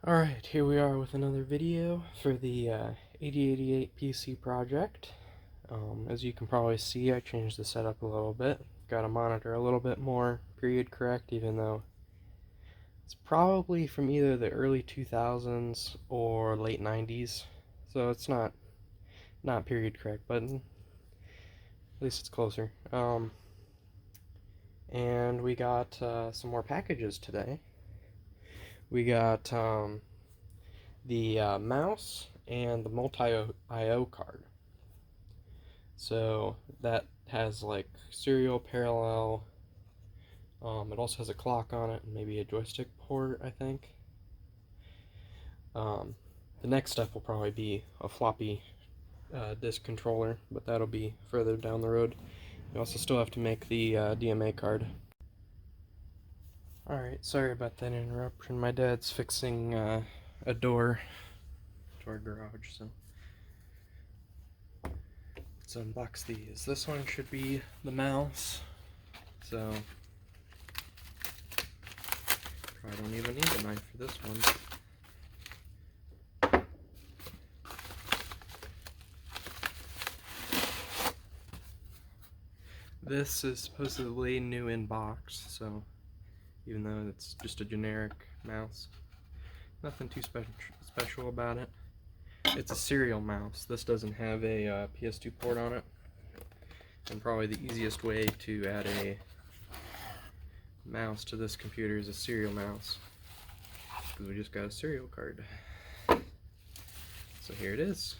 Alright, here we are with another video for the 8088 PC project. As you can probably see, I changed the setup a little bit. Got a monitor a little bit more period correct, even though it's probably from either the early 2000s or late 90s. So it's not period correct, but at least it's closer. And we got some more packages today. We got the mouse and the multi-IO card. So that has like serial parallel. It also has a clock on it and maybe a joystick port, I think. The next step will probably be a floppy disk controller, but that'll be further down the road. You also still have to make the DMA card. Alright, sorry about that interruption. My dad's fixing a door to our garage, so let's unbox these. This one should be the mouse, so I don't even need a knife for this one. This is supposedly new in box, so even though it's just a generic mouse, nothing too special about it. It's a serial mouse. This doesn't have a PS2 port on it, and probably the easiest way to add a mouse to this computer is a serial mouse, because we just got a serial card. So here it is.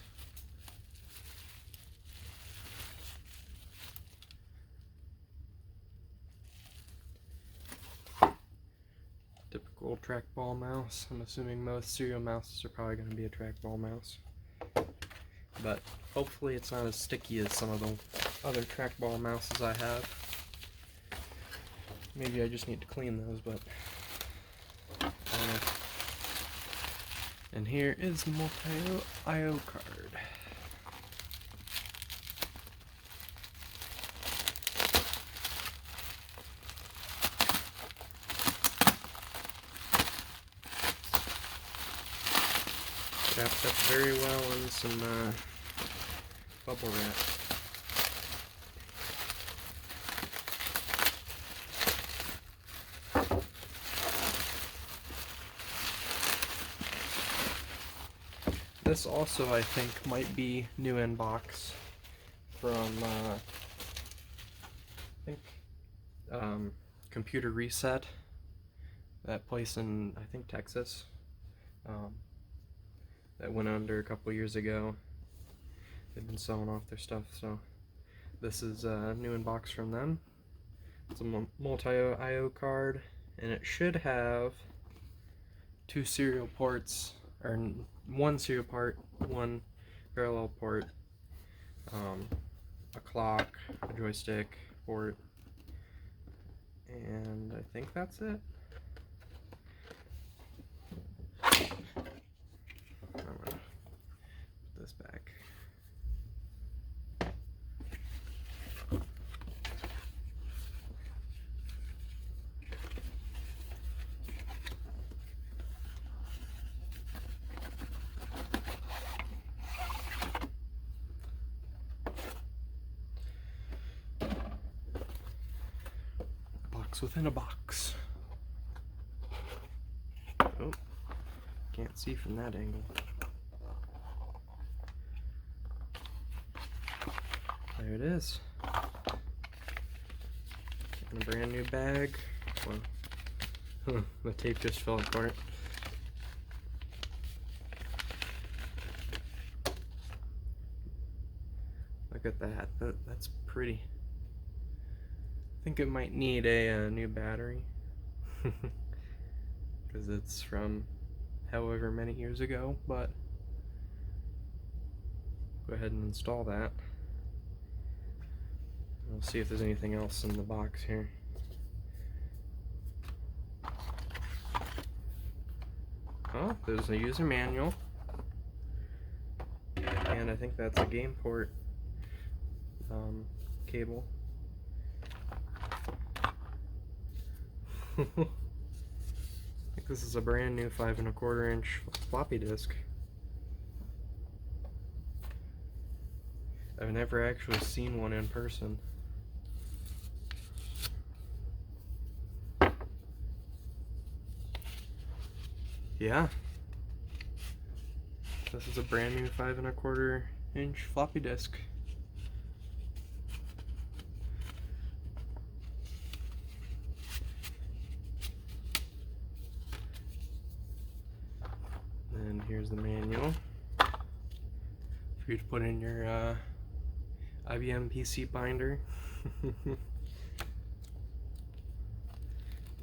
Typical trackball mouse. I'm assuming most serial mouses are probably going to be a trackball mouse, but hopefully it's not as sticky as some of the other trackball mouses I have. Maybe I just need to clean those, but I don't know. And here is the multi-IO card. Wrapped up very well in some bubble wrap. This also, I think, might be new in box from I think Computer Reset, that place in, I think, Texas. That went under a couple years ago. They've been selling off their stuff, so this is a new in box from them. It's a multi-IO card, and it should have two serial ports, or one serial port, one parallel port, a clock, a joystick port, and I think that's it. I'm gonna put this back. A box within a box. Oh, can't see from that angle. There it is. In a brand new bag. Well, the tape just fell apart. Look at that. That's pretty. I think it might need a new battery, because it's from however many years ago, but go ahead and install that. We'll see if there's anything else in the box here. Oh, there's a user manual, and I think that's a game port cable. think this is a brand new 5¼ inch floppy disk. I've never actually seen one in person. Yeah. This is a brand new 5¼ inch floppy disk. And here's the manual for you to put in your IBM PC binder. You can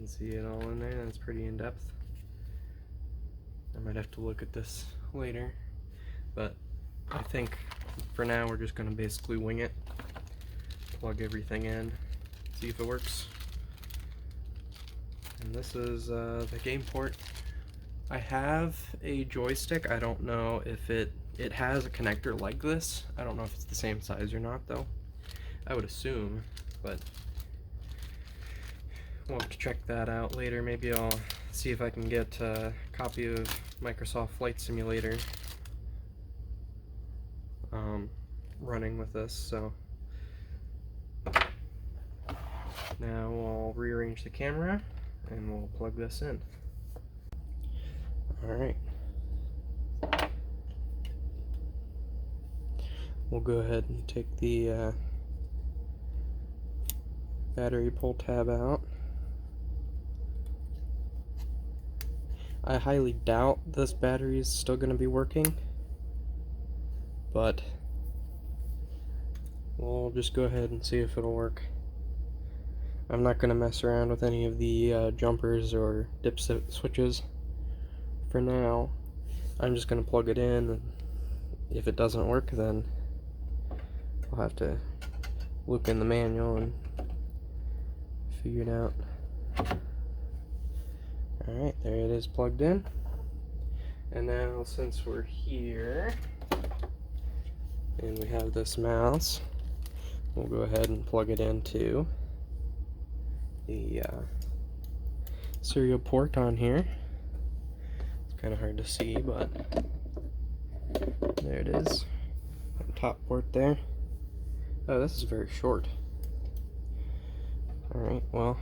see it all in there. That's pretty in depth. I might have to look at this later, but I think for now we're just going to basically wing it, plug everything in, see if it works. And this is the game port. I have a joystick. I don't know if it has a connector like this. I don't know if it's the same size or not though. I would assume, but we'll have to check that out later. Maybe I'll see if I can get a copy of Microsoft Flight Simulator running with this. So now I'll rearrange the camera and we'll plug this in. Alright. We'll go ahead and take the battery pull tab out. I highly doubt this battery is still going to be working, but we'll just go ahead and see if it'll work. I'm not going to mess around with any of the jumpers or dip switches for now. I'm just going to plug it in, and if it doesn't work, then I'll have to look in the manual and figure it out. Alright, there it is plugged in. And now, since we're here and we have this mouse, we'll go ahead and plug it into the serial port on here. It's kind of hard to see, but there it is. Top port there. Oh, this is very short. Alright, well,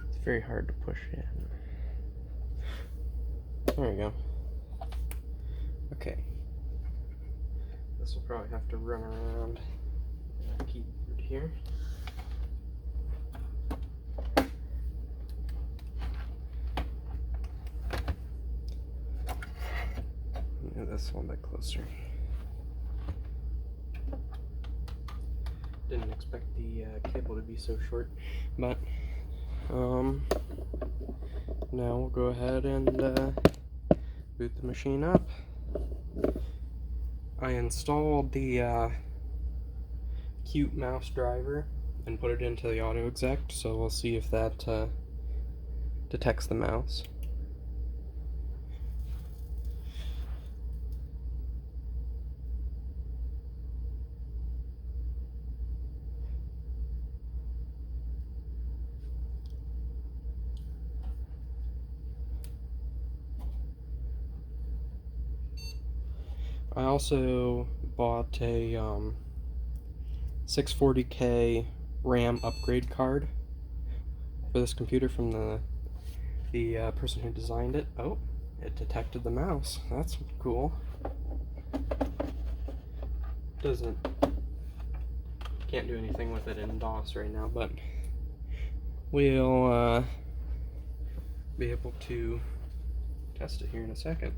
it's very hard to push in. There we go. Okay. This will probably have to run around the keyboard here. Move this a little bit closer. Didn't expect the cable to be so short, but now we'll go ahead and boot the machine up. I installed the Qt mouse driver and put it into the auto exec, so we'll see if that detects the mouse. I also bought a 640K RAM upgrade card for this computer from the person who designed it. Oh, it detected the mouse. That's cool. Can't do anything with it in DOS right now, but we'll be able to test it here in a second.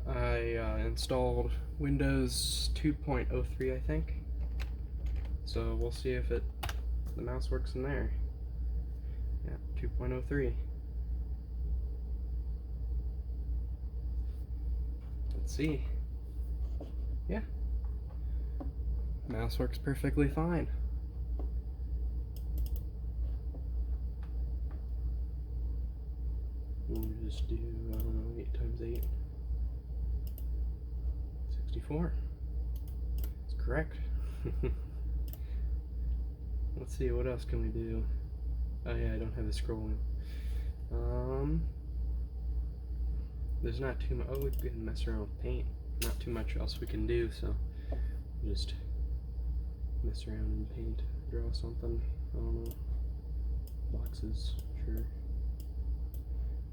I installed Windows 2.03, I think. So we'll see if the mouse works in there. Yeah, 2.03. Let's see. Yeah. Mouse works perfectly fine. just do, I don't know, 8 times 8. 64. It's correct. Let's see, what else can we do? Oh yeah, I don't have the scroll wheel. There's not too much. Oh, we can mess around with paint. Not too much else we can do, so just mess around and paint. Draw something. I don't know. Boxes, sure.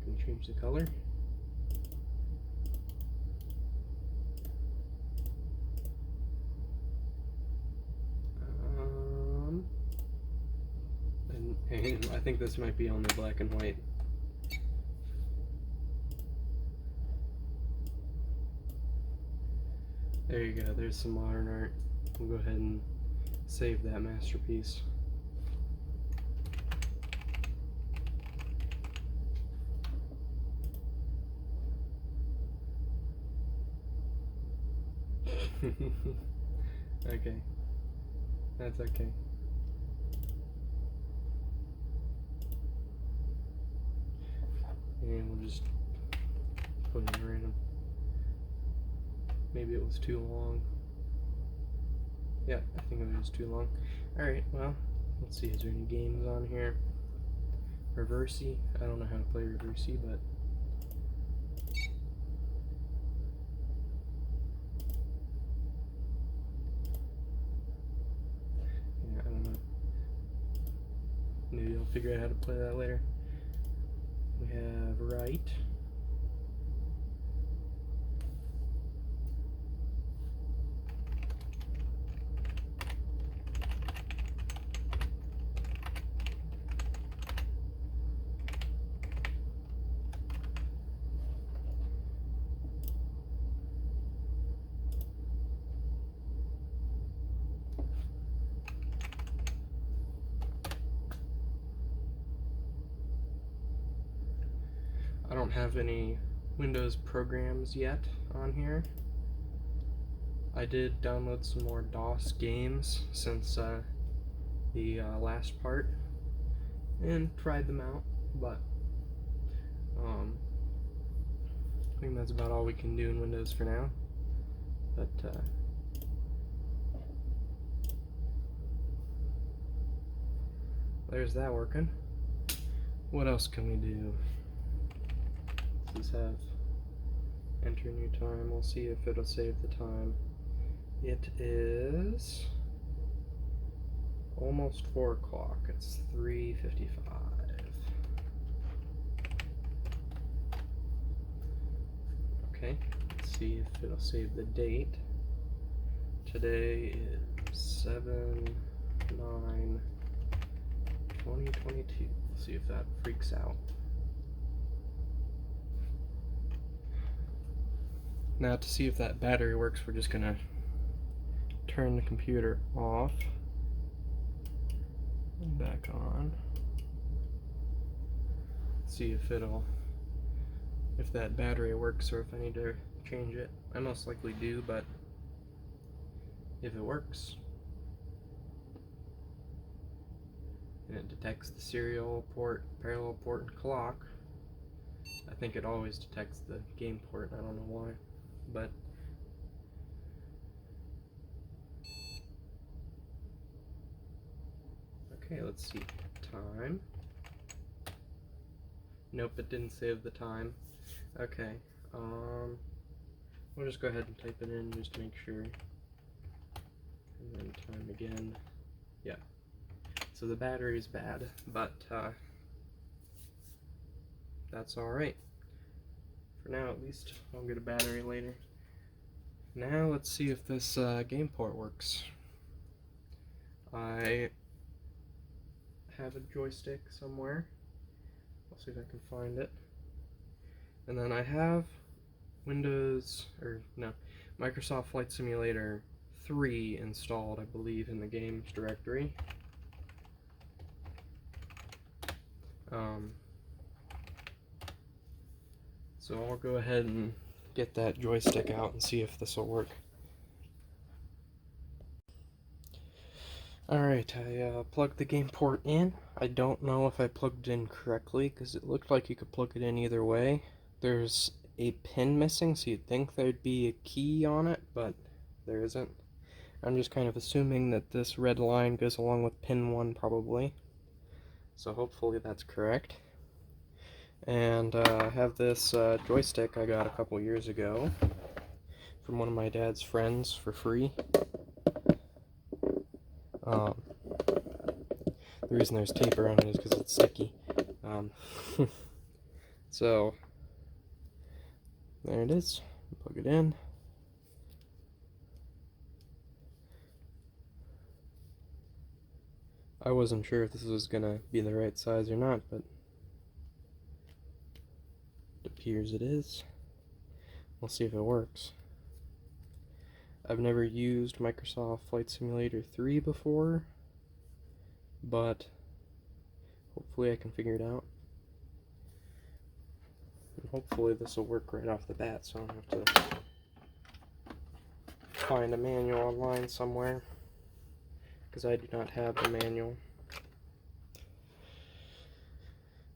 Can we change the color? And I think this might be only black and white. There you go, there's some modern art. We'll go ahead and save that masterpiece. Okay, that's okay. And we'll just put it in random. Maybe it was too long. Yeah, I think it was too long. Alright, well, let's see, is there any games on here? Reversey? I don't know how to play Reversey, but yeah, I don't know. Maybe I'll figure out how to play that later. We have right. I don't have any Windows programs yet on here. I did download some more DOS games since the last part and tried them out, but I think that's about all we can do in Windows for now. But there's that working. What else can we do? Let's have enter new time. We'll see if it'll save the time. It is almost 4 o'clock. It's 3:55. Okay, let's see if it'll save the date. Today is 7/9/2022. Let's see if that freaks out. Now to see if that battery works, we're just gonna turn the computer off and back on. See if that battery works or if I need to change it. I most likely do, but if it works and it detects the serial port, parallel port, and clock, I think it always detects the game port. I don't know why. But okay, let's see. Time. Nope, it didn't save the time. Okay. We'll just go ahead and type it in just to make sure. And then time again. Yeah. So the battery's bad, but that's alright. For now, at least. I'll get a battery later. Now let's see if this game port works. I have a joystick somewhere. I'll see if I can find it. And then I have Microsoft Flight Simulator 3 installed, I believe, in the games directory. So I'll go ahead and get that joystick out and see if this will work. Alright, I plugged the game port in. I don't know if I plugged it in correctly because it looked like you could plug it in either way. There's a pin missing, so you'd think there'd be a key on it, but there isn't. I'm just kind of assuming that this red line goes along with pin 1 probably. So hopefully that's correct. And I have this joystick I got a couple years ago from one of my dad's friends for free. The reason there's tape around it is because it's sticky. So, there it is. Plug it in. I wasn't sure if this was gonna be the right size or not, but it appears it is. We'll see if it works. I've never used Microsoft Flight Simulator 3 before, but hopefully I can figure it out. And hopefully this will work right off the bat, so I don't have to find a manual online somewhere, because I do not have the manual.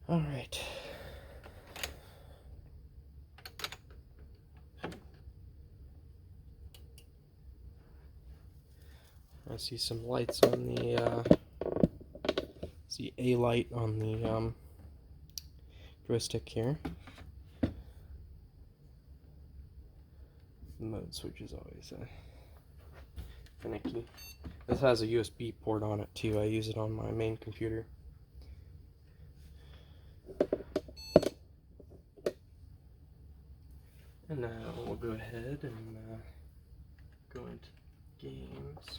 Alright. I see some lights on the, see a light on the joystick here. The mode switch is always finicky. This has a USB port on it too. I use it on my main computer. And now we'll go ahead and go into games.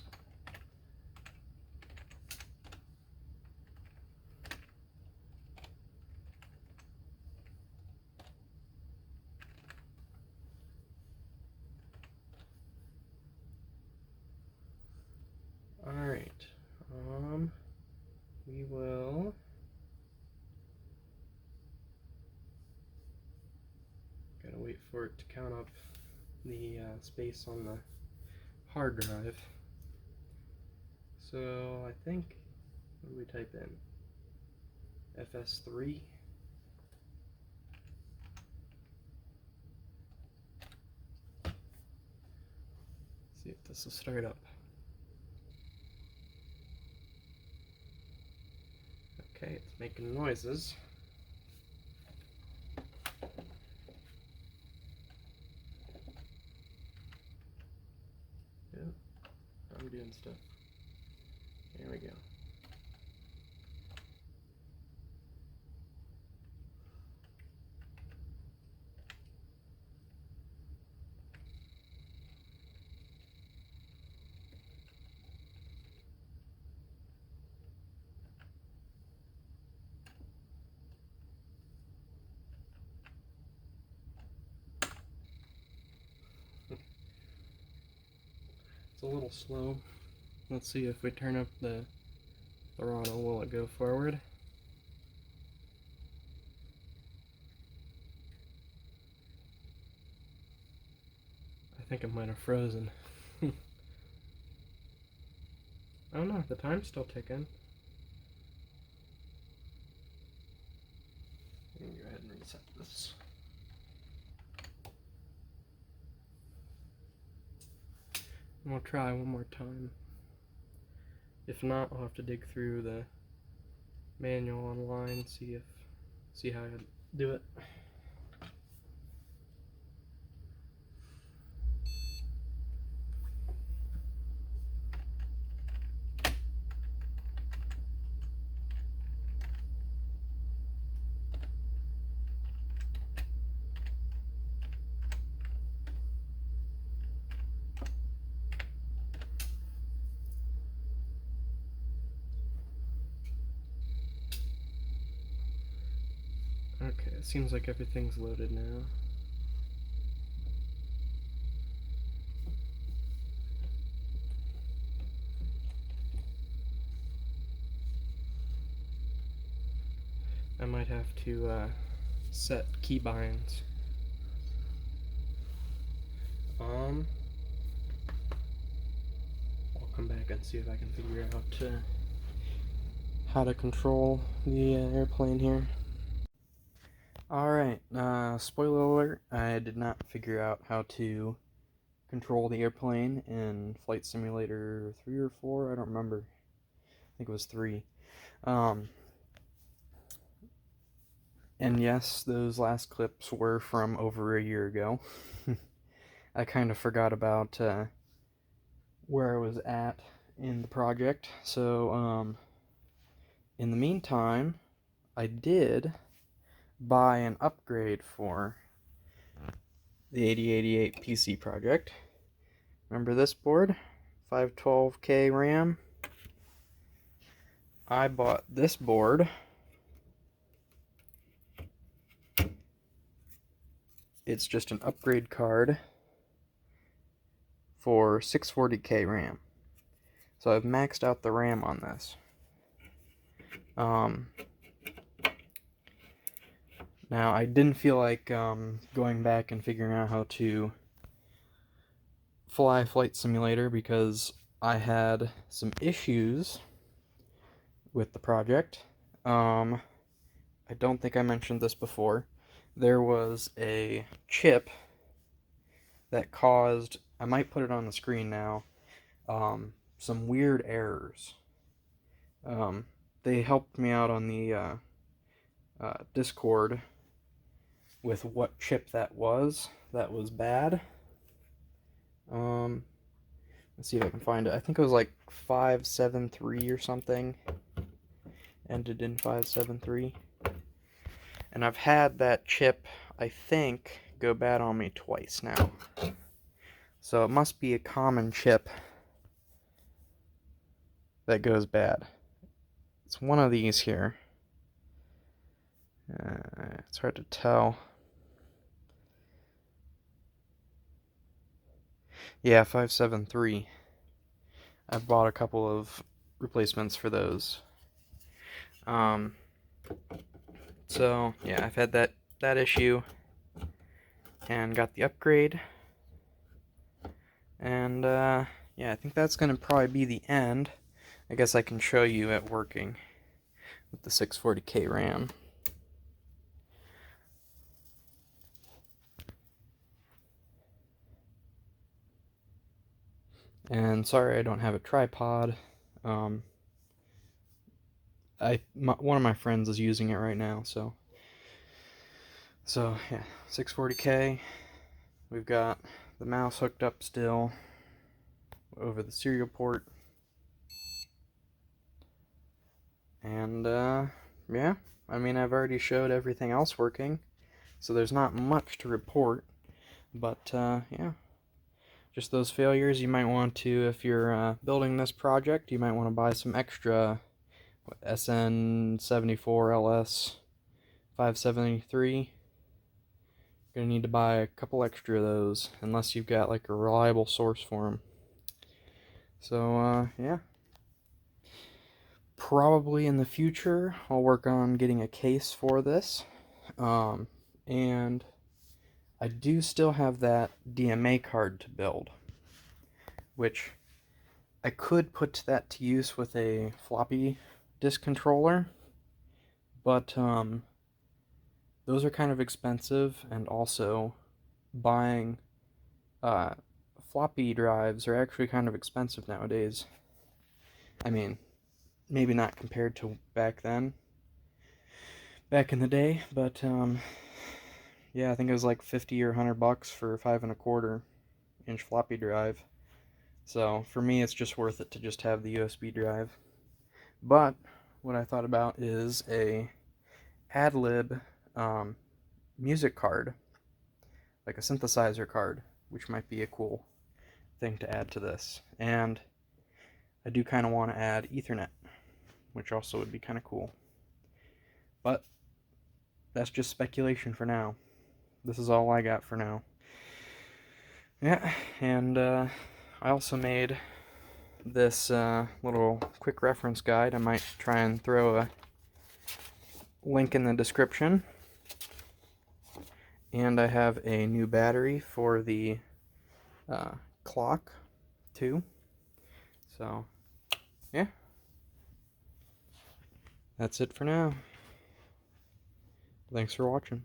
Alright, we will gotta wait for it to count up the space on the hard drive. So I think, what do we type in? FS3. See if this will start up. Okay, it's making noises. Yep, I'm doing stuff. Here we go. It's a little slow. Let's see if we turn up the throttle, will it go forward? I think it might have frozen. Oh no, the time's still ticking. Let me go ahead and reset this. And we'll try one more time. If not, I'll have to dig through the manual online, see how I do it. Okay, it seems like everything's loaded now. I might have to set keybinds. I'll come back and see if I can figure out how to control the airplane here. Alright, spoiler alert, I did not figure out how to control the airplane in Flight Simulator 3 or 4, I don't remember. I think it was 3. And yes, those last clips were from over a year ago. I kind of forgot about where I was at in the project, so in the meantime, I did buy an upgrade for the 8088 PC project. Remember this board? 512K RAM. I bought this board. It's just an upgrade card for 640K RAM. So I've maxed out the RAM on this. Now, I didn't feel like going back and figuring out how to fly Flight Simulator because I had some issues with the project. I don't think I mentioned this before. There was a chip that caused, I might put it on the screen now, some weird errors. They helped me out on the Discord with what chip that was bad. Let's see if I can find it. I think it was like 573 or something. Ended in 573. And I've had that chip, I think, go bad on me twice now. So it must be a common chip that goes bad. It's one of these here. It's hard to tell. Yeah, 573. I've bought a couple of replacements for those. So yeah, I've had that issue and got the upgrade. And yeah, I think that's gonna probably be the end. I guess I can show you it working with the 640K RAM. And sorry I don't have a tripod. One of my friends is using it right now, so yeah, 640K. We've got the mouse hooked up still over the serial port. And yeah, I mean, I've already showed everything else working, so there's not much to report, but yeah, just those failures. You might want to, if you're building this project, you might want to buy some extra SN74LS 573. You're gonna need to buy a couple extra of those, unless you've got like a reliable source for them. So yeah, probably in the future I'll work on getting a case for this, and I do still have that DMA card to build, which I could put that to use with a floppy disk controller, but those are kind of expensive, and also buying floppy drives are actually kind of expensive nowadays. I mean, maybe not compared to back in the day, but yeah, I think it was like 50 or $100 for a 5¼ inch floppy drive. So for me, it's just worth it to just have the USB drive. But what I thought about is a ad-lib music card, like a synthesizer card, which might be a cool thing to add to this. And I do kind of want to add Ethernet, which also would be kind of cool. But that's just speculation for now. This is all I got for now. Yeah, and I also made this little quick reference guide. I might try and throw a link in the description. And I have a new battery for the clock too. So, yeah. That's it for now. Thanks for watching.